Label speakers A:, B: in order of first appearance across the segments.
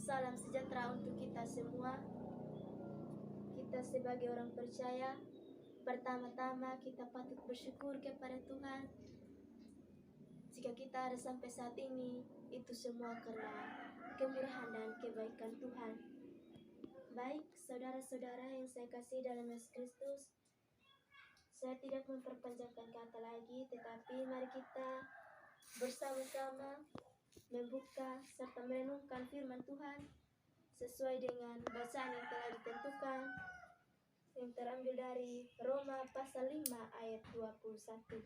A: Salam sejahtera untuk kita semua. Kita sebagai orang percaya, pertama-tama kita patut bersyukur kepada Tuhan. Jika kita ada sampai saat ini, itu semua karena kemurahan dan kebaikan Tuhan. Baik, saudara-saudara yang saya kasih dalam Yesus Kristus, saya tidak memperpanjangkan kata lagi, tetapi mari kita bersama-sama membuka serta merenungkan firman Tuhan sesuai dengan bacaan yang telah ditentukan, yang terambil dari Roma pasal 5 ayat 21.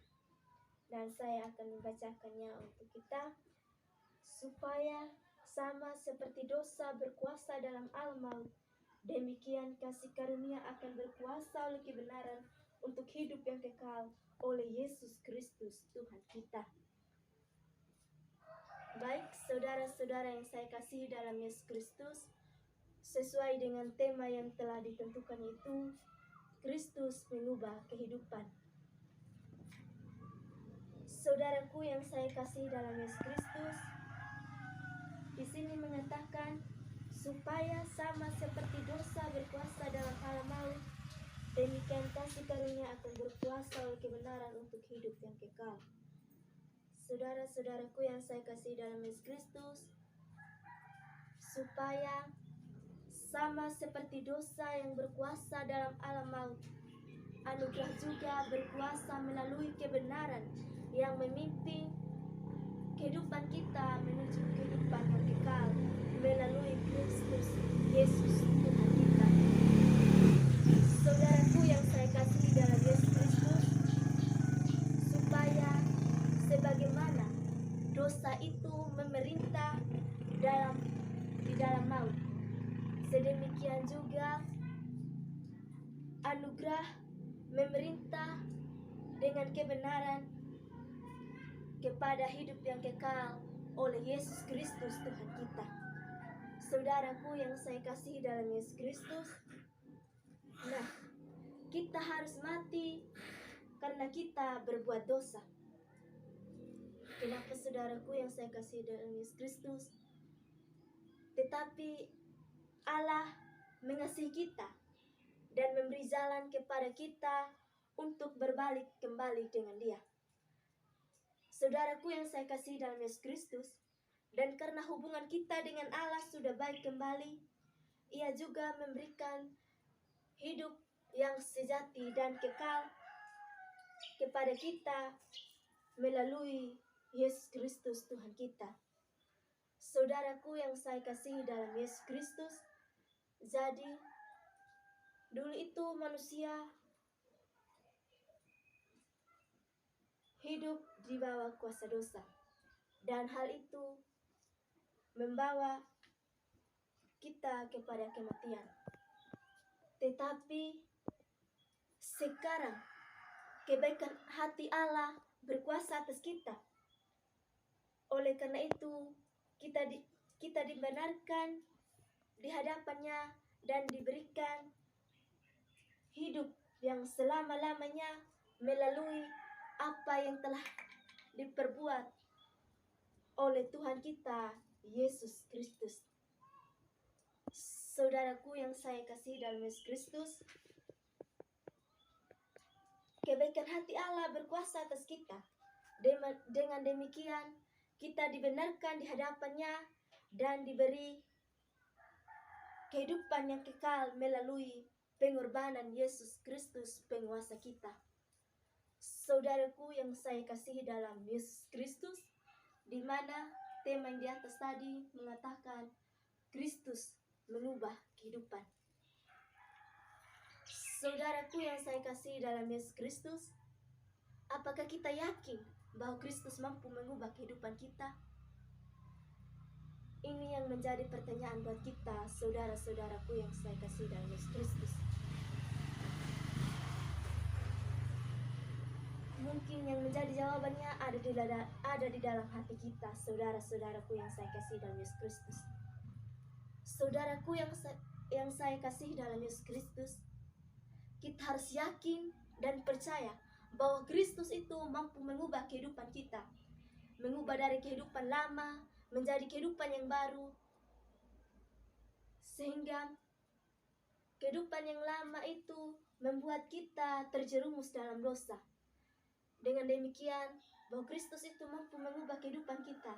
A: Dan saya akan membacakannya untuk kita, supaya sama seperti dosa berkuasa dalam alam maut, demikian kasih karunia akan berkuasa oleh kebenaran untuk hidup yang kekal oleh Yesus Kristus Tuhan kita. Baik, saudara-saudara yang saya kasih dalam Yesus Kristus, sesuai dengan tema yang telah ditentukan itu, Kristus mengubah kehidupan. Saudaraku yang saya kasih dalam Yesus Kristus, di sini mengatakan supaya sama seperti dosa berkuasa dalam alam maut, demikian kasih karunia akan berkuasa oleh kebenaran untuk hidup yang kekal. Saudara-saudaraku yang saya kasih dalam Yesus Kristus, supaya sama seperti dosa yang berkuasa dalam alam maut, anugerah juga berkuasa melalui kebenaran yang memimpin kehidupan kita menuju kehidupan yang kekal melalui Kristus Yesus Tuhan kita. Saudaraku yang saya kasih dalam Yesus Kristus, supaya sebagaimana dosa itu memerintah di dalam maut, sedemikian juga anugerah memerintah dengan kebenaran kepada hidup yang kekal oleh Yesus Kristus Tuhan kita. Saudaraku yang saya kasih dalam Yesus Kristus, nah, kita harus mati karena kita berbuat dosa. Kenapa saudaraku yang saya kasih dalam Yesus Kristus? Tetapi Allah mengasihi kita dan memberi jalan kepada kita untuk berbalik kembali dengan Dia. Saudaraku yang saya kasih dalam Yesus Kristus, dan karena hubungan kita dengan Allah sudah baik kembali, Ia juga memberikan hidup yang sejati dan kekal kepada kita melalui Yesus Kristus Tuhan kita. Saudaraku yang saya kasih dalam Yesus Kristus, jadi dulu itu manusia hidup di bawah kuasa dosa, dan hal itu membawa kita kepada kematian. Tetapi sekarang kebaikan hati Allah berkuasa atas kita. Oleh karena itu kita dibenarkan di hadapannya dan diberikan hidup yang selama-lamanya melalui apa yang telah diperbuat oleh Tuhan kita Yesus Kristus. Saudaraku yang saya kasih dalam Yesus Kristus, kebaikan hati Allah berkuasa atas kita. Dengan demikian kita dibenarkan di hadapannya dan diberi kehidupan yang kekal melalui pengorbanan Yesus Kristus penguasa kita. Saudaraku yang saya kasih dalam Yesus Kristus, di mana tema yang di atas tadi mengatakan Kristus mengubah kehidupan. Saudaraku yang saya kasih dalam Yesus Kristus, apakah kita yakin bahwa Kristus mampu mengubah kehidupan kita? Ini yang menjadi pertanyaan buat kita, saudara-saudaraku yang saya kasih dalam Yesus Kristus. Mungkin yang menjadi jawabannya ada di dalam hati kita, saudara-saudaraku yang saya kasih dalam Yesus Kristus. Saudaraku yang saya kasih dalam Yesus Kristus, kita harus yakin dan percaya bahwa Kristus itu mampu mengubah kehidupan kita, mengubah dari kehidupan lama menjadi kehidupan yang baru, Sehingga kehidupan yang lama itu membuat kita terjerumus dalam dosa. Dengan demikian, bahwa Kristus itu mampu mengubah kehidupan kita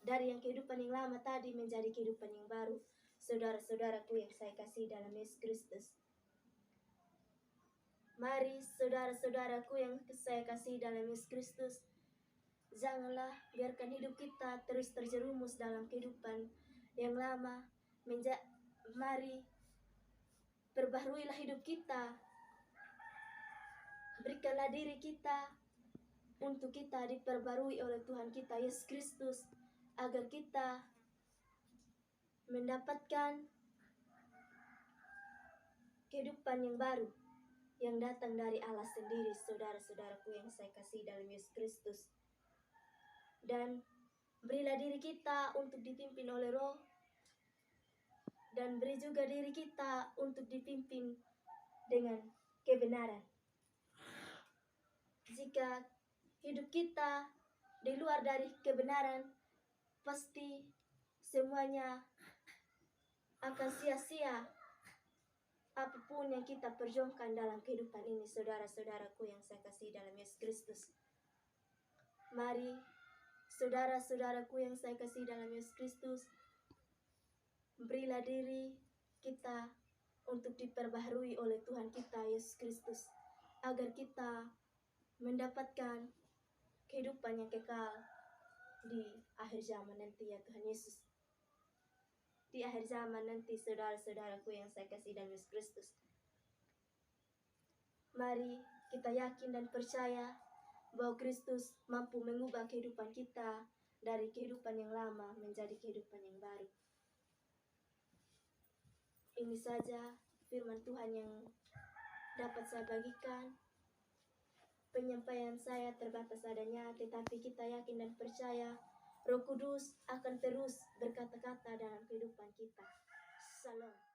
A: dari yang kehidupan yang lama tadi menjadi kehidupan yang baru. Saudara-saudaraku yang saya kasih dalam Yesus Kristus. Mari saudara-saudaraku yang saya kasih dalam Yesus Kristus, janganlah biarkan hidup kita terus terjerumus dalam kehidupan yang lama. Mari perbaharuilah hidup kita. Berikanlah diri kita untuk kita diperbarui oleh Tuhan kita Yesus Kristus, agar kita mendapatkan kehidupan yang baru yang datang dari Allah sendiri, saudara-saudaraku yang saya kasih dalam Yesus Kristus. Dan berilah diri kita untuk dipimpin oleh Roh, dan beri juga diri kita untuk dipimpin dengan kebenaran. Jika hidup kita di luar dari kebenaran, pasti semuanya akan sia-sia apapun yang kita perjuangkan dalam kehidupan ini, saudara-saudaraku yang saya kasih dalam Yesus Kristus. Mari saudara-saudaraku yang saya kasih dalam Yesus Kristus, berilah diri kita untuk diperbaharui oleh Tuhan kita Yesus Kristus, agar kita mendapatkan kehidupan yang kekal di akhir zaman nanti, ya Tuhan Yesus. Di akhir zaman nanti, saudara-saudaraku yang saya kasih dalam Yesus Kristus, mari kita yakin dan percaya bahwa Kristus mampu mengubah kehidupan kita dari kehidupan yang lama menjadi kehidupan yang baru. Ini saja firman Tuhan yang dapat saya bagikan. Penyampaian saya terbatas adanya, tetapi kita yakin dan percaya Roh Kudus akan terus berkata-kata dalam kehidupan kita. Salam.